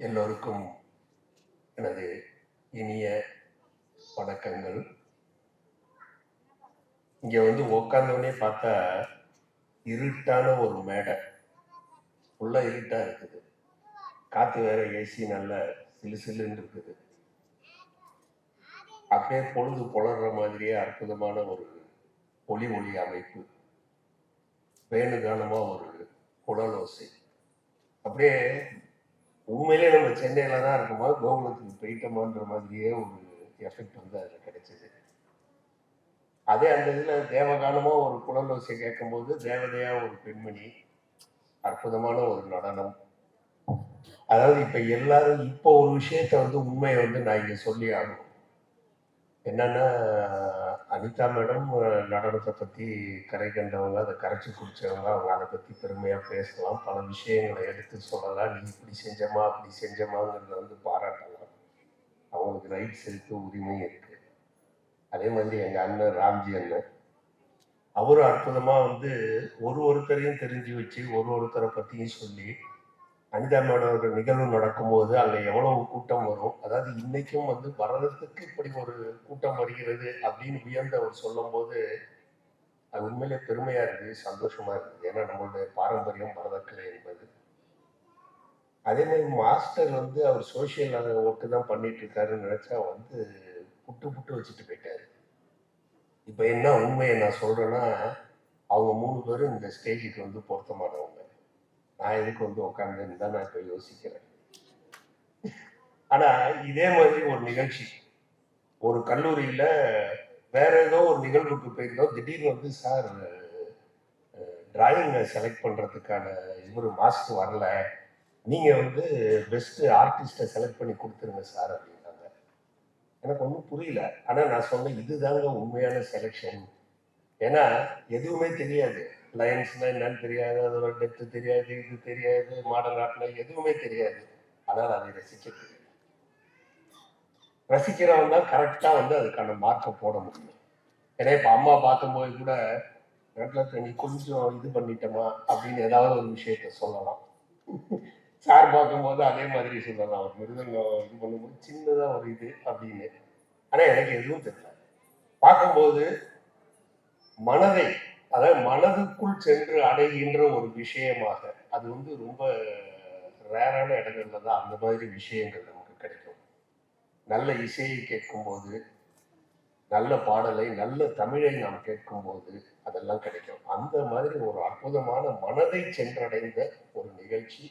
எல்லோருக்கும் எனது இனிய வணக்கங்கள். இங்க உட்கார்ந்தோடனே பார்த்தா இருட்டான ஒரு மேடை, ஃபுல்லா இருட்டா இருக்குது. காத்து வேற ஏசி நல்ல சிலு சிலுன்னு இருக்குது. அப்படியே பொழுது புலர்ற மாதிரியே அற்புதமான ஒரு ஒளி அமைப்பு, வேணுகானமா ஒரு குழலோசை. அப்படியே உண்மையிலே நம்ம சென்னையில தான் இருக்குமா கோகுலத்துக்கு போயிட்டோமான்ற மாதிரியே ஒரு எஃபெக்ட் அதில் கிடைச்சது. அதே அந்த இதில் தேவகானமா ஒரு குழலோசை கேட்கும் போது தேவதையா ஒரு பெண்மணி, அற்புதமான ஒரு நடனம். அதாவது இப்ப எல்லாரும் இப்போ ஒரு விஷயத்த உண்மையை நான் இங்க சொல்லி ஆகணும். என்னன்னா, அனிதா மேடம் நடனத்தை பத்தி கரை கண்டவங்க, அதை கரைச்சி குடிச்சவங்க, அவங்க அதை பத்தி பெருமையா பேசலாம், பல விஷயங்களை எடுத்து சொல்லலாம். நீ இப்படி செஞ்சமா அப்படி செஞ்சமாங்கிறத பாராட்டலாம். அவங்களுக்கு ரைட்ஸ் இருக்கு, உரிமை இருக்கு. அதே மாதிரி எங்க அண்ணன் ராம்ஜி அண்ணன், அவரும் அற்புதமா ஒருத்தரையும் தெரிஞ்சு வச்சு ஒருத்தரை பத்தியும் சொல்லி, அனிதா மேடம் நிகழ்வு நடக்கும்போது அங்கே எவ்வளவு கூட்டம் வரும், அதாவது இன்னைக்கும் வர்றதுக்கு இப்படி ஒரு கூட்டம் வருகிறது அப்படின்னு வியந்து அவர் சொல்லும் போது அது உண்மையிலே பெருமையா இருக்கு, சந்தோஷமா இருக்குது. ஏன்னா நம்மளுடைய பாரம்பரியம் பரதக்கலை என்பது. அதே மாதிரி மாஸ்டர் அவர் சோசியல் ஒர்க்கு தான் பண்ணிட்டு இருக்காருன்னு நினைச்சா புட்டு வச்சுட்டு போயிட்டாரு. இப்ப என்ன உண்மையை நான் சொல்றேன்னா, அவங்க 3 பேரும் இந்த ஸ்டேஜுக்கு பொருத்தமானவங்க. நான் எதுக்கு உட்கார்ந்தேன்னு தான் நான் இப்ப யோசிக்கிறேன். ஆனா இதே மாதிரி ஒரு நிகழ்ச்சி ஒரு கல்லூரியில வேற ஏதோ ஒரு நிகழ்வுக்கு போயிருந்தோம். திடீர்னு சார் டிராயிங்கை செலக்ட் பண்றதுக்கான இவர் மாஸ்டர் வரல, நீங்க பெஸ்ட் ஆர்டிஸ்டை செலக்ட் பண்ணி கொடுத்துருங்க சார் அப்படின்னாங்க. எனக்கு ஒன்றும் புரியல. ஆனா நான் சொன்னேன், இதுதாங்க உண்மையான செலெக்ஷன். ஏன்னா எதுவுமே தெரியாது, லைன்ஸ்னா என்னன்னு தெரியாது, அதோட டெப்த் தெரியாது, இது தெரியாது, மாடல் ஆட்ல எதுவுமே தெரியாது. ஆனால் அதை ரசிக்கிறவன் தான் கரெக்டா அதுக்கான மார்க்கை போட முடியும். ஏன்னா இப்ப அம்மா பார்க்கும்போது கூட நீ கொஞ்சம் இது பண்ணிட்டோமா அப்படின்னு ஏதாவது ஒரு விஷயத்த சொல்லலாம். சார் பார்க்கும்போது அதே மாதிரி சொல்லலாம், ஒரு மிருதங்கம் இது பண்ணும்போது சின்னதா ஒரு இது அப்படின்னு. ஆனா எனக்கு எதுவும் தெரியல. பார்க்கும்போது மனதை, அதாவது மனதுக்குள் சென்று அடைகின்ற ஒரு விஷயமாக அது ரொம்ப ரேரான இடங்கள்ல தான் அந்த மாதிரி விஷயங்கள் நமக்கு கிடைக்கும். நல்ல இசையை கேட்கும்போது, நல்ல பாடலை, நல்ல தமிழை நாம் கேட்கும்போது அதெல்லாம் கிடைக்கும். அந்த மாதிரி ஒரு அற்புதமான மனதை சென்றடைந்த ஒரு நிகழ்ச்சி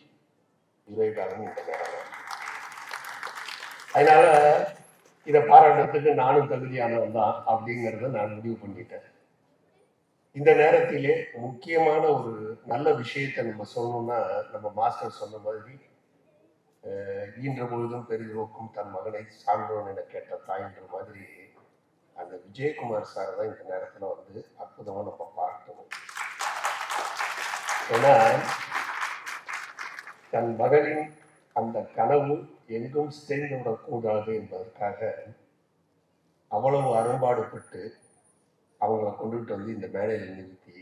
விவேகானந்த் இந்த நேரம். அதனால இதை பாராட்டுறதுக்கு நானும் தகுதியானவன் தான் அப்படிங்கிறத நான் முடிவு பண்ணிட்டேன். இந்த நேரத்திலே முக்கியமான ஒரு நல்ல விஷயத்தை நம்ம சொல்லணும்னா, நம்ம மாஸ்டர் சொன்ன மாதிரி ஈன்ற பொழுதும் பெரிதோக்கும் தன் மகனை சான்றோன் என கேட்ட தாய்ன்ற மாதிரி அந்த விஜயகுமார் சார் தான் இந்த நேரத்தில் அற்புதமா நம்ம பார்க்கணும். ஏன்னா தன் மகனின் அந்த கனவு எங்கும் சேர்ந்து விடக்கூடாது என்பதற்காக அவ்வளவு அரும்பாடுபட்டு அவங்கள கொண்டுட்டு இந்த மேடையில் நிறுத்தி,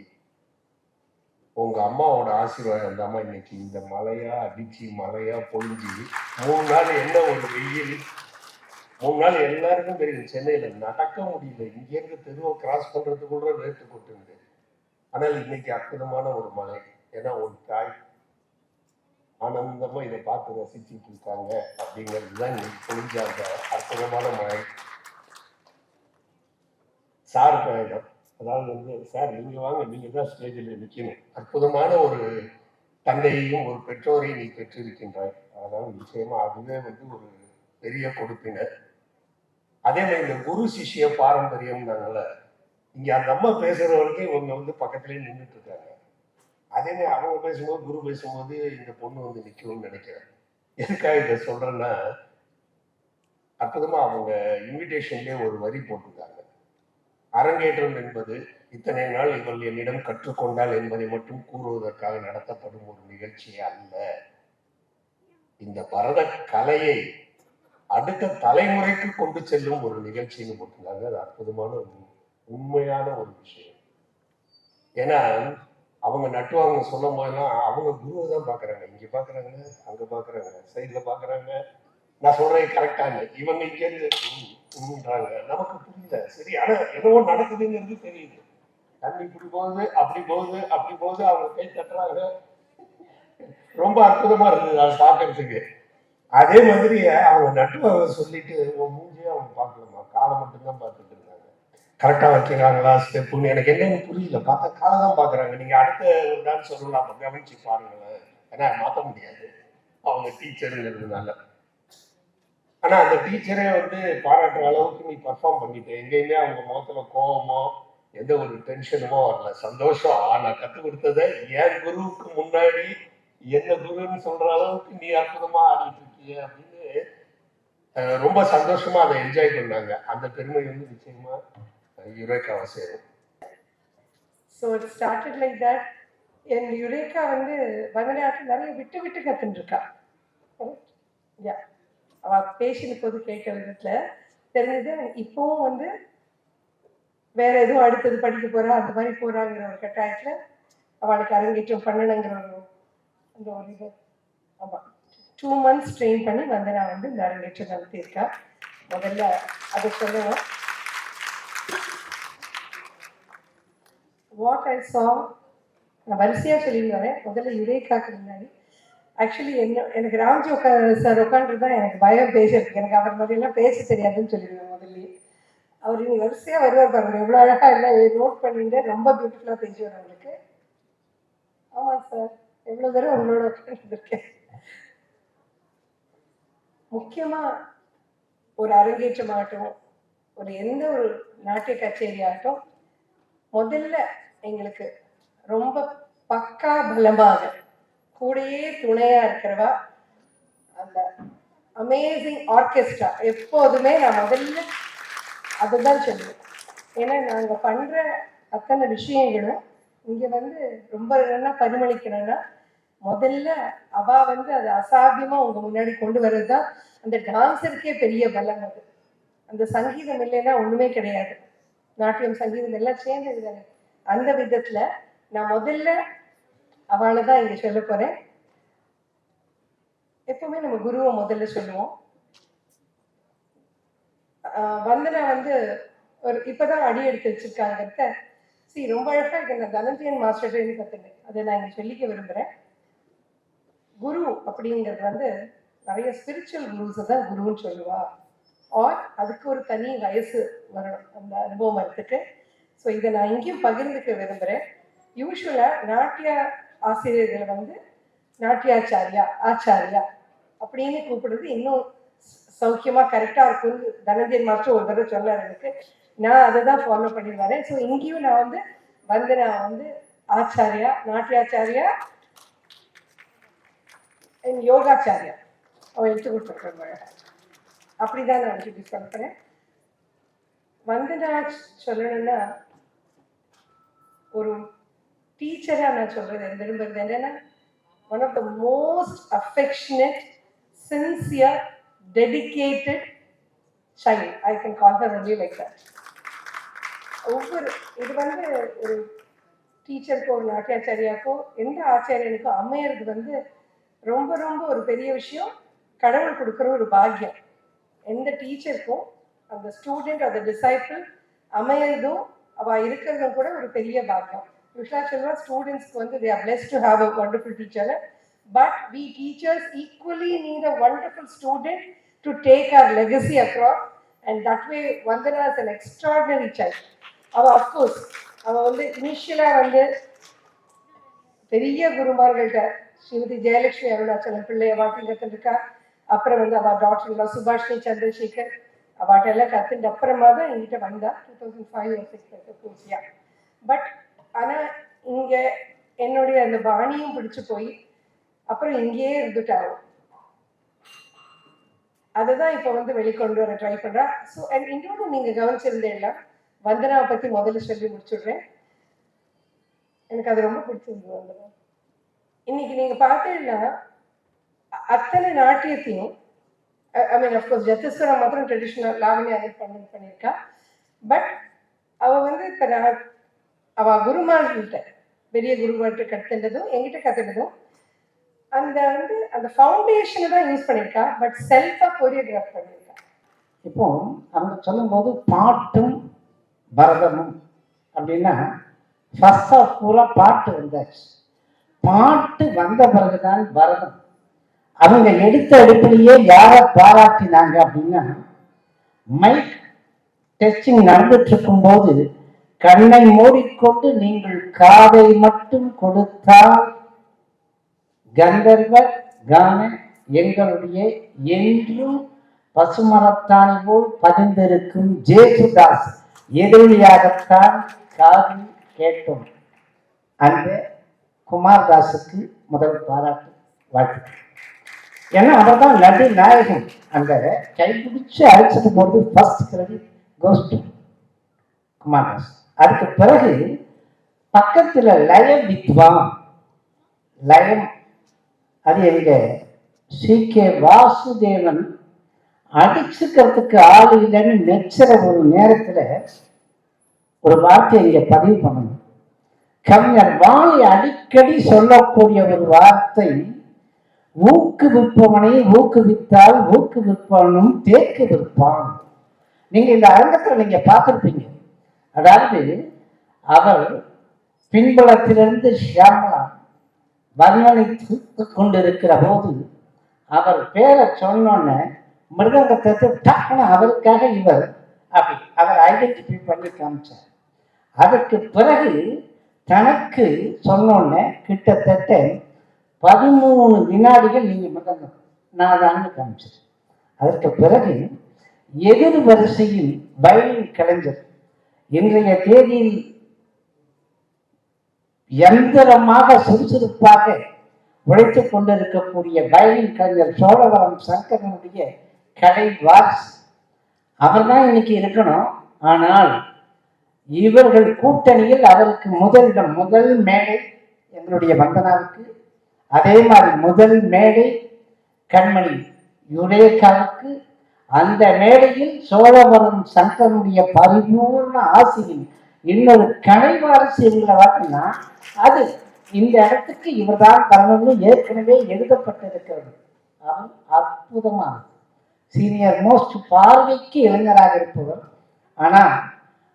உங்க அம்மாவோட ஆசீர்வாதம், அந்த அம்மா இன்னைக்கு இந்த மழையா அடிச்சு மழையா பொழிஞ்சு 3 நாள் என்ன ஒரு வெயில், 3 நாள் எல்லாருக்கும் தெரியும் சென்னையில நடக்க முடியல, இங்கேருந்து தெருவை கிராஸ் பண்றதுக்குள்ள வேர்த்து கொட்டுது. ஆனால் இன்னைக்கு அற்புதமான ஒரு மழை. ஏன்னா ஒரு தாய் ஆனந்தமா இதை பார்த்து ரசிச்சுட்டு இருக்காங்க அப்படிங்கிறது தான் இன்னைக்கு பொழிஞ்ச அந்த அற்புதமான மழை. சார் பயணம், அதாவது சார் நீங்க வாங்க, நீங்க தான் ஸ்டேஜில் நிற்கணும். அற்புதமான ஒரு தந்தையையும் ஒரு பெற்றோரையும் நீ பெற்றிருக்கின்றாய். அதனால அதனால நிச்சயமா அதுவே வந்து ஒரு பெரிய கொடுப்பினர். அதே மாதிரி இந்த குரு சிஷ்ய பாரம்பரியம்னால இங்க அந்த அம்மா பேசுற வரைக்கும் இவங்க வந்து பக்கத்துலயே நின்றுட்டு இருக்காங்க. அதே மாதிரி அவங்க பேசும்போது குரு பேசும்போது இந்த பொண்ணு வந்து நிக்கணும்னு நினைக்கிறேன். எதுக்காக இதை சொல்றேன்னா, அற்புதமா அவங்க இன்விடேஷன்லேயே ஒரு வரி போட்டிருக்காங்க. அரங்கேற்றம் என்பது இத்தனை நாள் இவள் என்னிடம் கற்றுக்கொண்டால் என்பதை மட்டும் கூறுவதற்காக நடத்தப்படும் ஒரு நிகழ்ச்சியே அல்ல. இந்த பரத கலையை அடுத்த தலைமுறைக்கு கொண்டு செல்லும் ஒரு நிகழ்ச்சின்னு போட்டிருக்காங்க. அது அற்புதமான உண்மையான ஒரு விஷயம். ஏன்னா அவங்க நட்டுவாங்க சொல்லும் போதெல்லாம் அவங்க குருவை தான் பாக்குறாங்க. இங்க பாக்குறாங்க, அங்க பாக்குறாங்க, சைட்ல பாக்குறாங்க. நான் சொல்றேன் கரெக்டாங்க. இவங்க இங்க இருந்துன்றாங்க. நமக்கு புரியல. சரி, ஆனா என்னவோ நடக்குதுங்கிறது தெரியுது. தண்ணி இப்படி போகுது, அப்படி போகுது, அப்படி போகுது. அவங்க கை தட்டுறாங்க. ரொம்ப அற்புதமா இருந்தது அதை பாக்குறதுக்கு. அதே மாதிரி அவங்க நட்டுவாங்க சொல்லிட்டு மூஞ்சியே அவங்க பார்க்கலாமா, காலை மட்டும்தான் பார்த்துட்டு இருந்தாங்க. கரெக்டா வைக்கிறாங்களா ஸ்டெப்புன்னு எனக்கு என்னன்னு புரியல. பார்த்தா காலை தான் பாக்குறாங்க. நீங்க அடுத்த ஒரு டான்ஸ் சொல்லலாம், அப்ப கவனிச்சு பாருங்களேன். ஏன்னா மாற்ற முடியாது, அவங்க டீச்சருங்கிறதுனால. ஆனா அந்த டீச்சரே வந்து பாராட்டுற அளவுக்கு நீ பர்ஃபார்ம் பண்ணிட்ட. எங்கேயுமே அவங்க முகத்துல கோபமோ எந்த ஒரு டென்ஷனுமோ வரல. சந்தோஷம். நான் கற்றுக் கொடுத்ததை என் குருவுக்கு முன்னாடி என்ன குருன்னு சொல்ற அளவுக்கு நீ அற்புதமா ஆடிட்டு இருக்கிய அப்படின்னு ரொம்ப சந்தோஷமா அதை என்ஜாய் பண்ணாங்க. அந்த பெருமை வந்து நிச்சயமா யுரேகாவை சேரும். So it started like that. N eureka வந்து பரதநாட்டியம் நிறைய விட்டு விட்டு கற்றுருக்கா. அவள் பேசின போது கேட்க விதத்தில் தெரிஞ்சது. இப்போவும் வந்து வேற எதுவும் அடுத்தது படிக்க போறா, அந்த மாதிரி போறாங்கிற ஒரு கட்டாயத்தில் அவளுக்கு அரங்கேற்றம் பண்ணணுங்கிற ஒரு அந்த ஒரு இது. ஆமாம், 2 months ட்ரெயின் பண்ணி வந்து நான் வந்து இந்த அரங்கேற்றம் நடத்தியிருக்கேன். முதல்ல அதை சொல்லணும். வாட் ஐ சா, நான் வரிசையாக சொல்லிட்டு வரேன். முதல்ல யுரேகாக்கு முன்னாடி ஆக்சுவலி எனக்கு ராம்ஜி சார் உட்காந்துட்டு தான் எனக்கு பயம் பேசுறதுக்கு. எனக்கு அவர் மாதிரிலாம் பேச தெரியாதுன்னு சொல்லிடுவேன் முதல்ல. அவர் இனி வரிசையாக வருவார் பாருங்க, எவ்வளோ அழகாக எல்லாம் நோட் பண்ணிட்டு ரொம்ப பியூட்டிஃபுல்லாக பேசுவார் அவங்களுக்கு. ஆமாம் சார், எவ்வளோ தூரம் உங்களோட உட்காந்துருக்கேன். முக்கியமாக ஒரு அரங்கேற்றமாகட்டும், ஒரு எந்த ஒரு நாட்டிய கச்சேரி ஆகட்டும், முதல்ல எங்களுக்கு ரொம்ப பக்கா பலமாக கூடயே துணையா இருக்கிறவா அந்த அமேசிங் ஆர்கெஸ்ட்ரா. எப்போதுமே நான் முதல்ல அதுதான் சொல்லுவேன். ஏன்னா நாங்கள் பண்ற அத்தனை விஷயங்களும் இங்க வந்து ரொம்ப நல்லா பரிமளிக்கணும்னா முதல்ல அவா வந்து அது அசாத்தியமா உங்க முன்னாடி கொண்டு வர்றது தான் அந்த டான்ஸருக்கே பெரிய பலம். அது அந்த சங்கீதம் இல்லைன்னா ஒண்ணுமே கிடையாது. நாட்டியம் சங்கீதம் எல்லாம் சேர்ந்தது தானே. அந்த விதத்துல நான் முதல்ல அவளை தான் இங்க சொல்ல போறேன். எப்பவுமே நம்ம குருவை முதல்ல சொல்லுவோம். வந்தனா வந்து ஒரு இப்பதான் அடி எடுத்து வச்சிருக்காங்க. ரொம்ப அழகா இதை நான் தனஞ்சயன் மாஸ்டர் கத்துனேன். அதை நான் இங்க சொல்லிக்க விரும்புறேன். குரு அப்படிங்கிறது வந்து நிறைய ஸ்பிரிச்சுவல் குருஸ் தான் குருன்னு சொல்லுவா. ஆர் அதுக்கு ஒரு தனி வயசு வரணும் அந்த அனுபவம் வரத்துக்கு. ஸோ இதை நான் இங்கேயும் பகிர்ந்துக்க விரும்புகிறேன். யூஸ்வலாக நாட்டிய ஆசிரியர்களை வந்து நாட்டியாச்சாரியா, ஆச்சாரியா அப்படின்னு கூப்பிடுறது இன்னும் சௌக்கியமாக கரெக்டாக இருக்கும்னு தனஞ்சயன் மாஸ்டர் ஒரு தடவை சொன்னார் எனக்கு. நான் அதை தான் ஃபாலோ பண்ணி வரேன். ஸோ இங்கேயும் நான் வந்து ஆச்சாரியா, நாட்டியாச்சாரியா அண்ட் யோகாச்சாரியா அவன் எடுத்து கொடுத்துருக்கேன். அப்படிதான் நான் இன்ட்ரடியூஸ் பண்ணுறேன். நான் சொல்லணும்னா ஒரு டீச்சரா நான் சொல்றது விரும்புறது என்னன்னா, one of the most affectionate, sincere, dedicated child. I can call her only like that. ஒவ்வொரு இது வந்து ஒரு டீச்சருக்கோ ஒரு நாட்டியாச்சாரியாக்கோ எந்த ஆச்சாரியனுக்கோ அமையறது வந்து ரொம்ப ரொம்ப ஒரு பெரிய விஷயம். கடவுள் கொடுக்குற ஒரு பாக்கியம். எந்த டீச்சருக்கும் அந்த ஸ்டூடெண்ட் அந்த டிசைபிள் அமையறதும் அவள் இருக்கிறதும் கூட ஒரு பெரிய பாக்கியம். யூஸ்வலாக சொல்லுவா ஸ்டூடெண்ட்ஸ்க்கு வந்து they are blessed to have a wonderful teacher, but we teachers equally need a wonderful student to take our legacy across, and that way Vandana is an extraordinary child. அவள் அஃப்கோர்ஸ் அவள் வந்து இனிஷியலாக வந்து பெரிய குருமார்கள்ட்ட ஸ்ரீமதி ஜெயலட்சுமி அருணாச்சலம் பிள்ளை அவாட்டையும் கற்றுருக்கா. அப்புறம் வந்து அவள் டாக்டர் சுபாஷினி சந்திரசேகர் அவாட்டெல்லாம் கற்றுட்டு அப்புறமா தான் எங்கிட்ட வந்தா 2005 or 2006. பட் ஆனால் இங்கே என்னுடைய அந்த பாணியும் பிடிச்சு போய் அப்புறம் இங்கேயே இருந்துட்டாவும் அதுதான் இப்போ வந்து வெளிக்கொண்டு வர ட்ரை பண்ணுறா. ஸோ அண்ட் இன்னொன்று நீங்கள் கவனிச்சிருந்தேன்னா வந்தனாவை பற்றி முதல்ல சொல்லி முடிச்சுடுறேன். எனக்கு அது ரொம்ப பிடிச்சிருந்தது. வந்தனா இன்னைக்கு நீங்கள் பார்த்தீங்கன்னா அத்தனை நாட்டியத்தையும் ஐ மீன் அஃப்கோர்ஸ் ஜத்தஸ்வரம் மாத்திரம் ட்ரெடிஷ்னல் லாவணியா பண்ணியிருக்கா. பட் அவள் வந்து இப்போ நான் அவள் குருமார்கிட்ட பெரிய குருமார்கிட்ட கற்றுனதும் எங்கிட்ட கற்றுனதும் அந்த வந்து அந்த ஃபவுண்டேஷனை தான் யூஸ் பண்ணியிருக்கா. பட் செல்ஃபாக கோரியோகிராஃப் பண்ணியிருக்கா. இப்போ அவங்க சொல்லும்போது பாட்டும் பரதமும் அப்படின்னா ஃபர்ஸ்ட் ஆஃப் பூரா பாட்டு வந்தாச்சு. பாட்டு வந்த பிறகுதான் பரதம். அவங்க எடுத்த அடுப்பிலேயே யாரை பாராட்டினாங்க அப்படின்னா, மைக் டெஸ்டிங் நடந்துட்டு இருக்கும் போது கண்ணை மூடிக்கொண்டு நீங்கள் காதை மட்டும் கொடுத்தால் கந்தர்வ கான எங்களுடைய என்றும் பசுமரத்தானி போல் பதிந்திருக்கும் ஜேசுதாஸ் எதிரொலியாகத்தான் காதில் கேட்டோம். அந்த குமார்தாஸுக்கு முதல் பாராட்டு, வாழ்த்து. ஏன்னா அவர் தான் நடு நாயகன். அந்த கைப்பிடிச்சு அழைச்சிட்டு போறது first credit goes to Kumar Das. அதுக்கு பிறகு பக்கத்துல லய வித்வான், லயம் அது எங்க சி.கே. வாசுதேவன் அடிச்சுக்கிறதுக்கு ஆள் இல்லைன்னு நெச்சுற ஒரு நேரத்துல ஒரு வார்த்தை இங்க பதிவு பண்ணணும். கவிஞர் வாலி அடிக்கடி சொல்லக்கூடிய ஒரு வார்த்தை, ஊக்குவிப்பவனை ஊக்குவித்தால் ஊக்குவிப்பவனும் தேக்கு விற்பான். நீங்க இந்த அரங்கத்துல நீங்க பார்த்திருப்பீங்க. அதாவது அவர் பின்புலத்திலிருந்து ஷியாமலா வர்ணனைத்து கொண்டிருக்கிற போது அவர் பேரை சொன்னோன்னு மிருதங்கத்தை டக்குன்னு அவருக்காக இவர் அப்படி அவர் ஐடென்டிஃபை பண்ணி காமிச்சார். அதற்கு பிறகு தனக்கு சொன்னோன்னு கிட்டத்தட்ட 13 வினாடிகள் நீங்க மிருதங்கம் நான் தாங்க காமிச்சேன். அதற்கு பிறகு எதிர் வரிசையில் வயலின் கலைஞர், இன்றைய தேதியில் யந்திரமாக சுறுசுறுப்பாக உழைத்துக் கொண்டிருக்கக்கூடிய வயலின் கலைஞர் சோழவரம் சங்கரனுடைய கலை வாரிசு அவர் தான் இன்னைக்கு இருக்கணும். ஆனால் இவர்கள் கூட்டணியில் அவருக்கு முதலிடம், முதல் மேடை எங்களுடைய வந்தனாவுக்கு, அதே மாதிரி முதல் மேடை கண்மணி யுரேகாவுக்கு. அந்த மேடையில் சோழவரம் சங்கரனுடைய பரிபூர்ண ஆசிரியர் இன்னொரு கலைவாரிசு எங்களை பார்த்தோம்னா அது இந்த இடத்துக்கு இவர்தான் வரணும்னு ஏற்கனவே எழுதப்பட்டிருக்கிறது. அவன் அற்புதமான சீனியர் மோஸ்ட், பார்வைக்கு இளைஞராக இருப்பவர். ஆனால்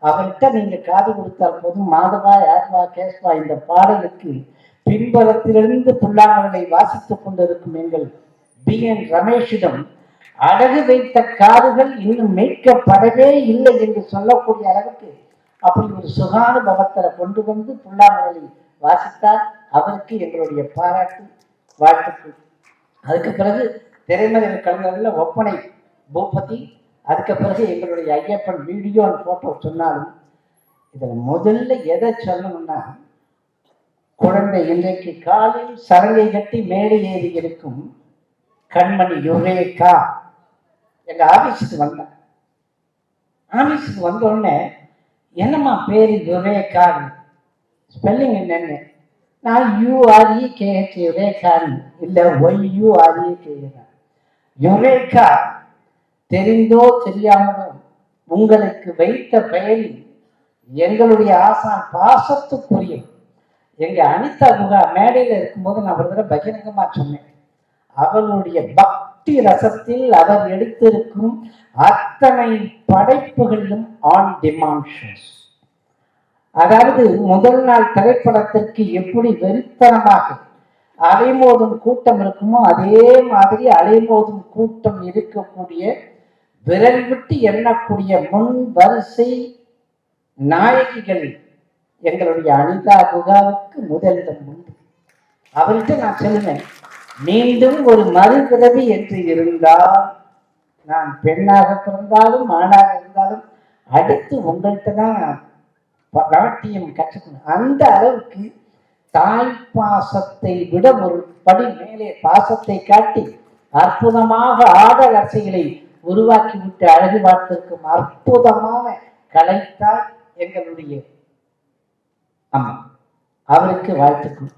அவர்கிட்ட நீங்க காது கொடுத்தால் போதும் மாதவா யாத்வா கேஸ்வா இந்த பாடலுக்கு பின்பலத்திலிருந்து புல்லாங்குழலை வாசித்துக் கொண்டிருக்கும் எங்கள் B.N. ரமேஷிடம் அழகு வைத்த காதுகள் இன்னும் மீட்கப்படவே இல்லை என்று சொல்லக்கூடிய அளவுக்கு அப்படி ஒரு சுகானுபவத்தை கொண்டு வந்து புல்லாங்குழலை வாசித்தார். அவருக்கு எங்களுடைய பாராட்டு, வாழ்த்துக்கள். அதுக்கு பிறகு திரைமறை கலைஞர்கள் ஒப்பனை பூபதி, அதுக்கு பிறகு எங்களுடைய ஐயப்பன் வீடியோ அண்ட் போட்டோ சொன்னாலும் இதில் முதல்ல எதை சொல்லணும்னா, குழந்தை இன்றைக்கு காலில் சரங்கை கட்டி மேடை ஏறி இருக்கும் கண்மணி யுரேகா எங்க ஆபீஸுக்கு வந்தேன். ஆபீஸுக்கு வந்தோடனே என்னம்மா பேரு யுரேகா, ஸ்பெல்லிங் என்னன்னு நான் UREKH யுரேகான்னு இல்லை YUREK. யுரேகா தெரிந்தோ தெரியாமலோ உங்களுக்கு வைத்த பெயரில் எங்களுடைய ஆசான் பாசத்துக்குரிய எங்க அனிதா குகா மேடையில் இருக்கும்போது நான் ஒரு தடவை பகிரங்கமா சொன்னேன், அவர்களுடைய பக்தி ரசத்தில் அவர் எடுத்திருக்கும் அத்தனை படைப்புகளிலும் ஆன் டிமாண்ட் ஷோஸ். அதாவது முதல் நாள் திரைப்படத்திற்கு எப்படி வெறித்தனமாக அலைமோதும் கூட்டம் இருக்குமோ அதே மாதிரி அலைமோதும் கூட்டம் இருக்கக்கூடிய விரல் விட்டு எண்ணக்கூடிய முன் வரிசை நாயகிகள் எங்களுடைய அனிதா குகாவுக்கு முதலிடம் உண்டு. அவர்கிட்ட நான் சொல்லுவேன், மீண்டும் ஒரு மறுபிறவி என்று இருந்தால், நான் பெண்ணாக பிறந்தாலும் ஆணாக இருந்தாலும் அடுத்து உங்கள்கிட்ட தான் நான் நாட்டியம் கற்றுக்கணும். அந்த அளவுக்கு தாய் பாசத்தை விட ஒரு படி மேலே பாசத்தை காட்டி அற்புதமாக ஆடல் அசைகளை உருவாக்கிவிட்டு அழகு பார்த்திருக்கும் அற்புதமான கலைத்தாய் எங்களுடைய அம்மா. அவருக்கு வாழ்த்துக்கள்.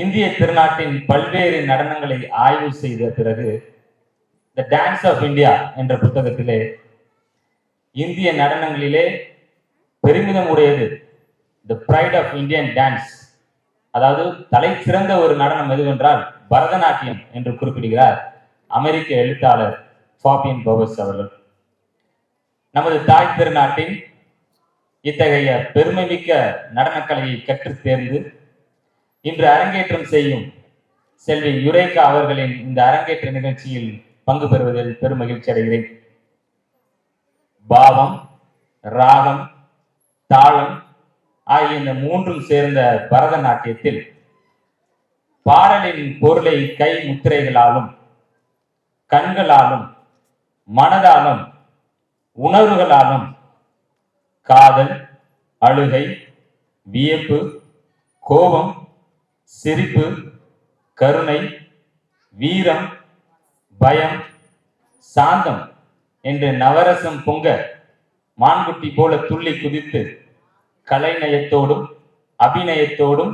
இந்திய திருநாட்டின் பல்வேறு நடனங்களை ஆய்வு செய்த பிறகு த டான்ஸ் ஆஃப் இந்தியா என்ற புத்தகத்திலே இந்திய நடனங்களிலே பெருமிதம் உடையது த பிரைட் ஆஃப் இந்தியன் டான்ஸ், அதாவது தலை சிறந்த ஒரு நடனம் எதுவென்றால் பரதநாட்டியம் என்று குறிப்பிடுகிறார் அமெரிக்க எழுத்தாளர் ஃபாபியன் பவர்ஸ் அவர்கள். நமது தாய் திருநாட்டின் இத்தகைய பெருமைமிக்க நடனக்கலையை கற்றுத் தேர்ந்து இன்று அரங்கேற்றம் செய்யும் செல்வி யுரேகா அவர்களின் இந்த அரங்கேற்ற நிகழ்ச்சியில் பங்கு பெறுவதில் பெரும் மகிழ்ச்சி அடைகிறேன். பாவம், ராகம், தாளம் ஆகிய இந்த மூன்றும் சேர்ந்த பரதநாட்டியத்தில் பாடலின் பொருளை கை முத்திரைகளாலும் கண்களாலும் மனதாலும் உணர்வுகளாலும் காதல், அழுகை, வியப்பு, கோபம், சிரிப்பு, கருணை, வீரம், பயம், சாந்தம் என்று நவரசம் பொங்க மான்குட்டி போல துள்ளி குதித்து கலைநயத்தோடும் அபிநயத்தோடும்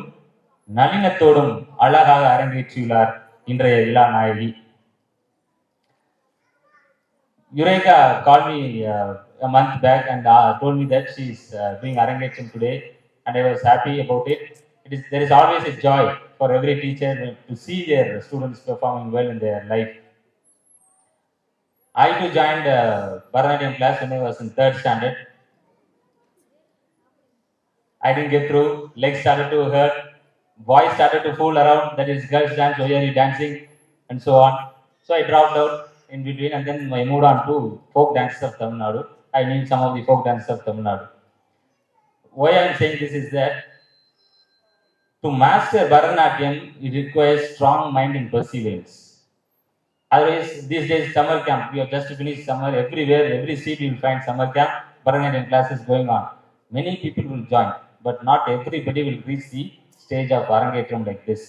நளினத்தோடும் அழகாக அரங்கேற்றியுள்ளார் இன்றைய விழா நாயகி. Eureka called me a month back and told me that she is doing Arangetram today, and I was happy about it. There is always a joy for every teacher to see their students performing well in their life. I too joined Bharatanatyam class when I was in 3rd standard. I didn't get through. Legs started to hurt. Boys started to fool around. That is, girls dance, why are you dancing? And so on. So I dropped out in between, and then I moved on to folk dances of Tamil Nadu. I knew some of the folk dances of Tamil Nadu. Why I am saying this is that to master Bharatanatyam, it requires strong mind and perseverance. Otherwise, these days, summer camp, we have just finished summer. Everywhere, every seat you will find summer camp, Bharatanatyam classes going on. Many people will join, but not everybody will reach the stage of Arangetram like this.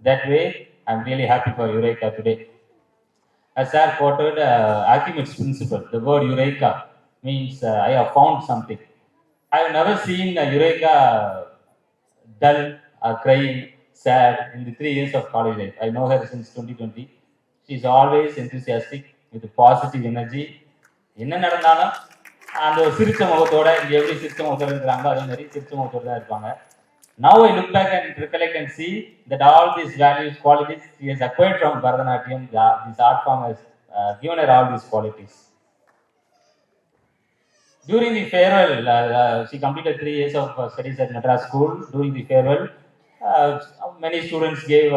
That way, I am really happy for Eureka today. As Sir quoted Archimedes' principle, the word Eureka means I have found something. I have never seen Eureka dull or crying, sad in the 3 years of college life. I know her since 2020. She is always enthusiastic with positive energy. என்ன நடந்தாலும் அந்த ஒரு சிரிச்ச முகத்தோட, இங்கே எப்படி சிரிச்ச முகத்தோட இருக்கிறாங்களோ அதே மாதிரி சிரிச்ச முகத்தோட தான் இருப்பாங்க. Now I look back and recollect and see that all these values, qualities she has acquired from Bharatanatyam, this art form has given her all these qualities. During the farewell, she completed 3 years of studies at Madras School. During the farewell, many students gave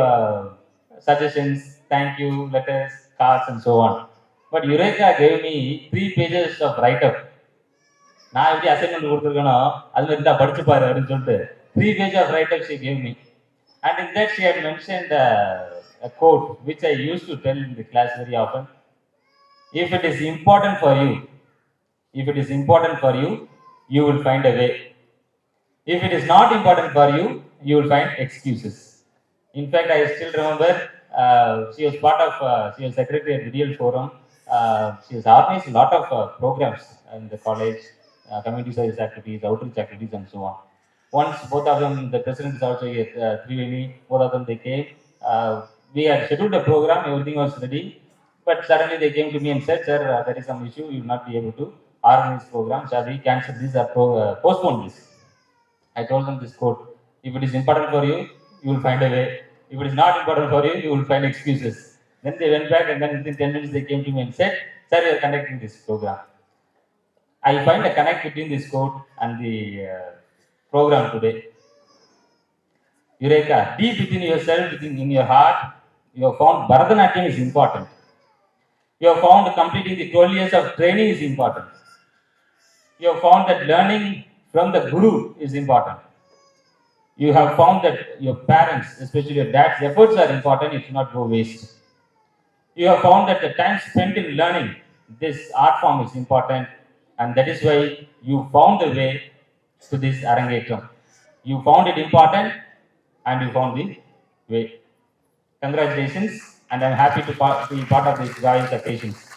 suggestions, thank you letters, cards and so on. But Eureka gave me 3 pages of write-up. நான் எப்படி assignment கொடுத்துருக்கணும் அது மாதிரி தான் படிச்சு பாரு அப்படின்னு சொல்லிட்டு 3 pages of write-up she gave me. And in that she had mentioned a quote which I used to tell in the class very often. If it is important for you, you will find a way. If it is not important for you, you will find excuses. In fact, I still remember she was part of, she was secretary at Videal Forum. She has organized a lot of programs in the college, community service activities, outreach activities and so on. Once both of them, the president is also here, Triveni, both of them they came. We had scheduled a program, everything was ready. But suddenly they came to me and said, sir, there is some issue, you will not be able to organize program. Shall we cancel this or postpone this? I told them this quote, if it is important for you, you will find a way. If it is not important for you, you will find excuses. Then they went back and then within 10 minutes they came to me and said, sir, we are conducting this program. I find a connect between this quote and the program today. Eureka, deep within yourself, in your heart, you have found Bharatanatyam is important. You have found completing the 12 years of training is important. You have found that learning from the Guru is important. You have found that your parents, especially your dad's efforts are important, it should not go waste. You have found that the time spent in learning this art form is important, and that is why you found the way to this Arangetram. You found it important and you found the way. Congratulations, and I'm happy to be part of these joyous occasions.